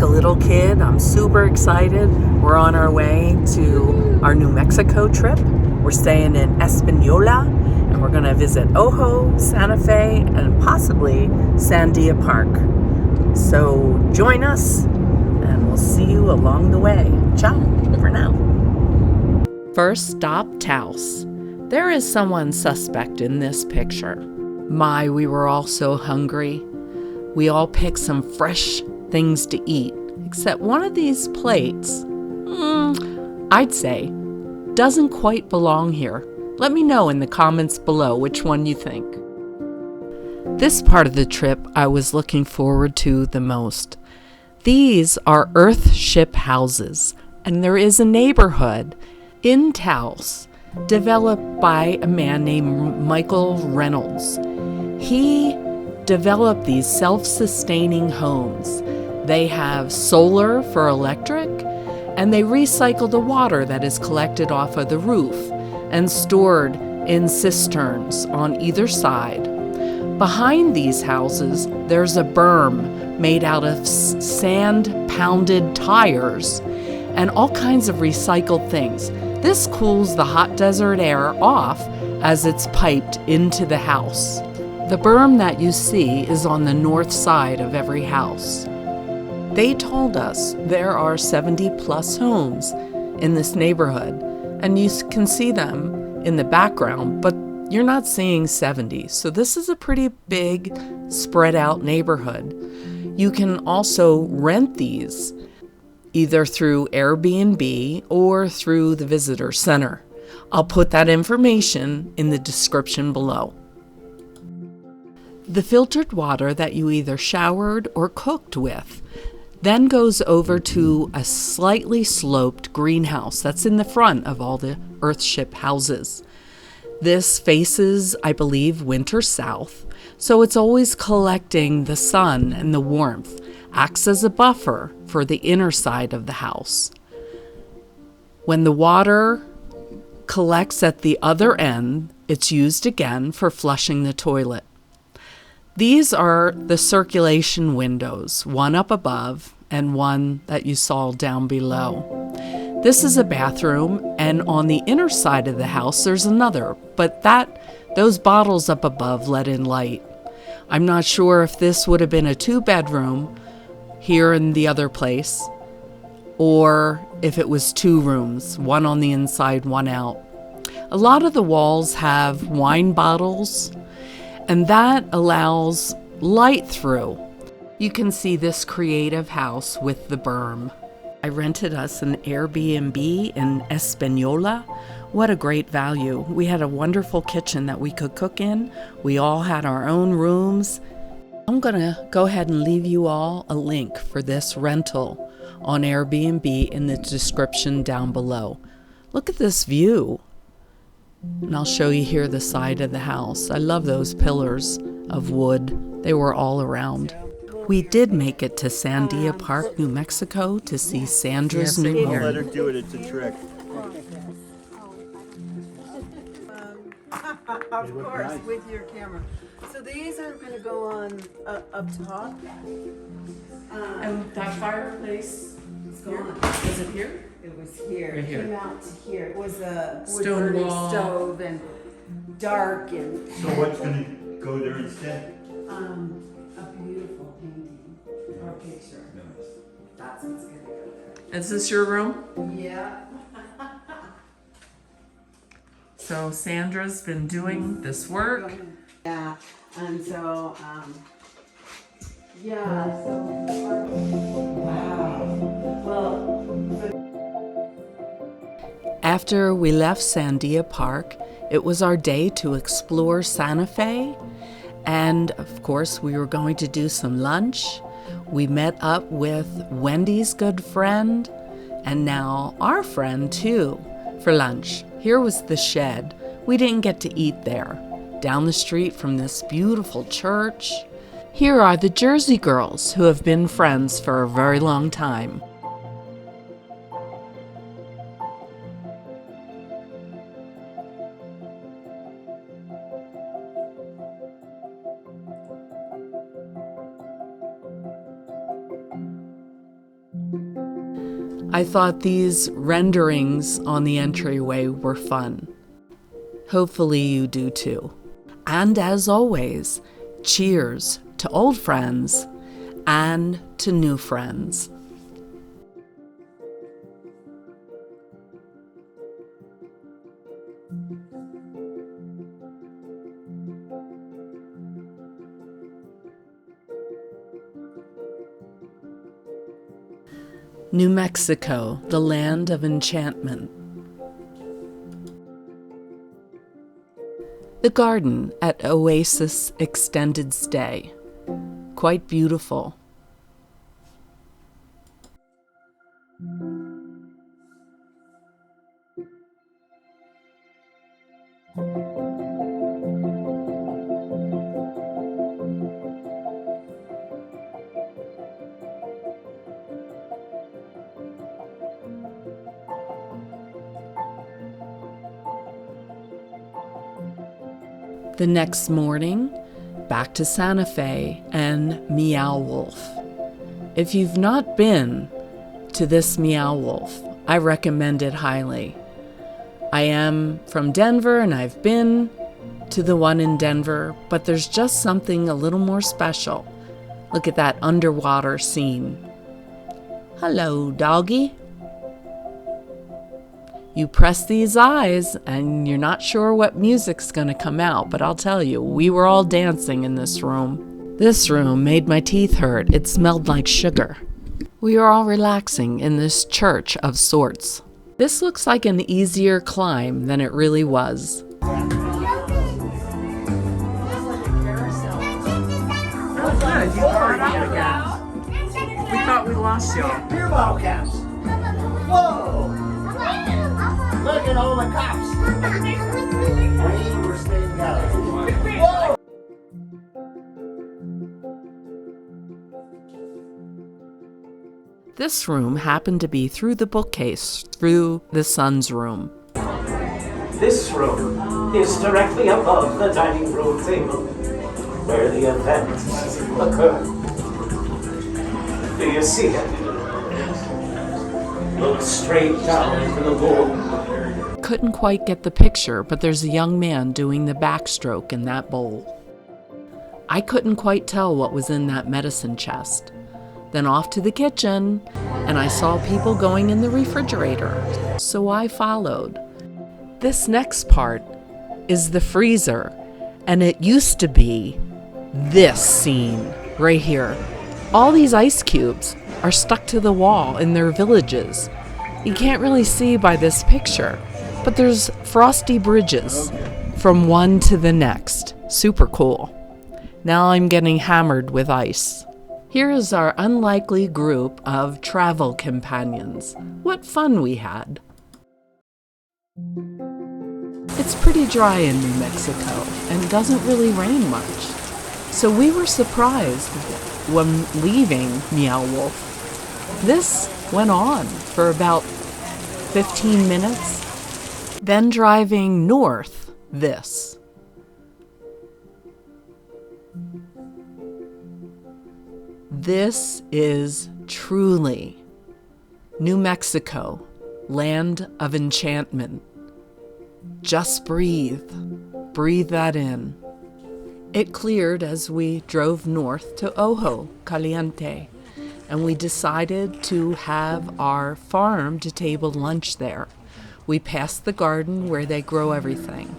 a little kid. I'm super excited. We're on our way to our New Mexico trip. We're staying in Espanola, and we're going to visit Ojo, Santa Fe, and possibly Sandia Park. So join us, and we'll see you along the way. Ciao for now. First stop, Taos. There is someone suspect in this picture. My, we were all so hungry. We all picked some fresh things to eat, except one of these plates, I'd say, doesn't quite belong here. Let me know in the comments below which one you think. This part of the trip I was looking forward to the most. These are Earthship Houses, and there is a neighborhood in Taos developed by a man named Michael Reynolds. He developed these self-sustaining homes. They have solar for electric, and they recycle the water that is collected off of the roof and stored in cisterns on either side. Behind these houses, there's a berm made out of sand-pounded tires and all kinds of recycled things. This cools the hot desert air off as it's piped into the house. The berm that you see is on the north side of every house. They told us there are 70 plus homes in this neighborhood, and you can see them in the background, but you're not seeing 70. So this is a pretty big, spread out neighborhood. You can also rent these either through Airbnb or through the visitor center. I'll put that information in the description below. The filtered water that you either showered or cooked with then goes over to a slightly sloped greenhouse that's in the front of all the Earthship houses. This faces, I believe, winter south, so it's always collecting the sun and the warmth, acts as a buffer for the inner side of the house. When the water collects at the other end, it's used again for flushing the toilet. These are the circulation windows, one up above and one that you saw down below. This is a bathroom, and on the inner side of the house there's another, but those bottles up above let in light. I'm not sure if this would have been a 2-bedroom here in the other place, or if it was 2 rooms, one on the inside, one out. A lot of the walls have wine bottles, and that allows light through. You can see this creative house with the berm. I rented us an Airbnb in Espanola. What a great value. We had a wonderful kitchen that we could cook in. We all had our own rooms. I'm gonna go ahead and leave you all a link for this rental on Airbnb in the description down below. Look at this view. And I'll show you here the side of the house. I love those pillars of wood. They were all around. We did make it to Sandia Park, New Mexico to see Sandra's new home. Let her do it, it's a trick. Of course, with your camera. So these are going to go on up top. And that fireplace It's gone. is it here? It was here. Right here. It came out to here. It was a Stone wood-burning wall. stove and dark and So what's gonna go there instead? a beautiful painting or picture. That's what's going to go there. Is this your room? Yeah. So Sandra's been doing this work. Yeah. And so, yeah. So, wow. Well. After we left Sandia Park, it was our day to explore Santa Fe. And of course, we were going to do some lunch. We met up with Wendy's good friend, and now our friend too, for lunch. Here was the shed. We didn't get to eat there. Down the street from this beautiful church. Here are the Jersey girls who have been friends for a very long time. I thought these renderings on the entryway were fun. Hopefully you do too. And as always, cheers to old friends and to new friends. New Mexico, the land of enchantment. The garden at Oasis Extended Stay. Quite beautiful. The next morning, back to Santa Fe and Meow Wolf. If you've not been to this Meow Wolf, I recommend it highly. I am from Denver and I've been to the one in Denver, but there's just something a little more special. Look at that underwater scene. Hello, doggy. You press these eyes and you're not sure what music's gonna come out, but I'll tell you, we were all dancing in this room. This room made my teeth hurt. It smelled like sugar. We were all relaxing in this church of sorts. This looks like an easier climb than it really was. Oh, good. You caught up again. We thought we lost y'all. Beer bottle caps. Whoa! Look at all the cops. We were staying together. Whoa! This room happened to be through the bookcase, through the son's room. This room is directly above the dining room table, where the events occur. Do you see it? Look straight down into the bowl. Couldn't quite get the picture, but there's a young man doing the backstroke in that bowl. I couldn't quite tell what was in that medicine chest. Then off to the kitchen, and I saw people going in the refrigerator, so I followed. This next part is the freezer, and it used to be this scene right here. All these ice cubes are stuck to the wall in their villages. You can't really see by this picture, but there's frosty bridges from one to the next. Super cool. Now I'm getting hammered with ice. Here is our unlikely group of travel companions. What fun we had. It's pretty dry in New Mexico and doesn't really rain much. So we were surprised when leaving Meow Wolf. This went on for about 15 minutes. Then driving north, this. This is truly New Mexico, land of enchantment. Just breathe. Breathe that in. It cleared as we drove north to Ojo Caliente, and we decided to have our farm-to-table lunch there. We passed the garden where they grow everything.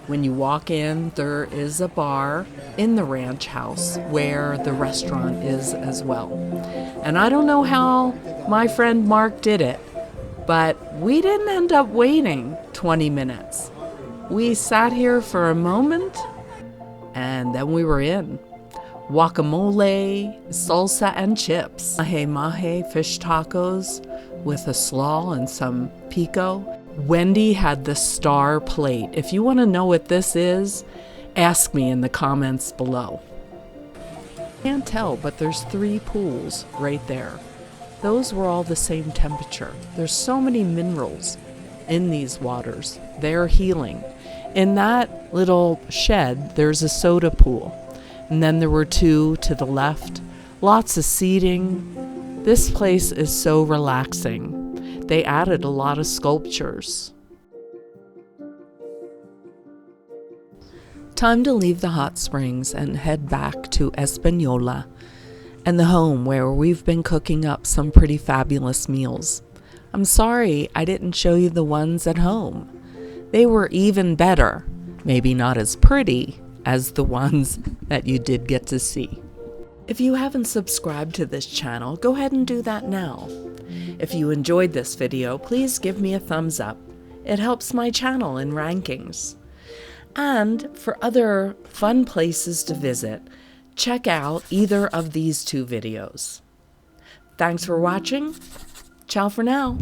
When you walk in, there is a bar in the ranch house where the restaurant is as well. And I don't know how my friend Mark did it, but we didn't end up waiting 20 minutes. We sat here for a moment, and then we were in. Guacamole, salsa, and chips. Mahe fish tacos with a slaw and some pico. Wendy had the star plate. If you want to know what this is, ask me in the comments below. Can't tell, but there's 3 pools right there. Those were all the same temperature. There's so many minerals in these waters. They're healing. In that little shed, there's a soda pool. And then there were 2 to the left. Lots of seating. This place is so relaxing. They added a lot of sculptures. Time to leave the hot springs and head back to Espanola and the home where we've been cooking up some pretty fabulous meals. I'm sorry I didn't show you the ones at home. They were even better, maybe not as pretty as the ones that you did get to see. If you haven't subscribed to this channel, go ahead and do that now. If you enjoyed this video, please give me a thumbs up. It helps my channel in rankings. And for other fun places to visit, check out either of these two videos. Thanks for watching. Ciao for now.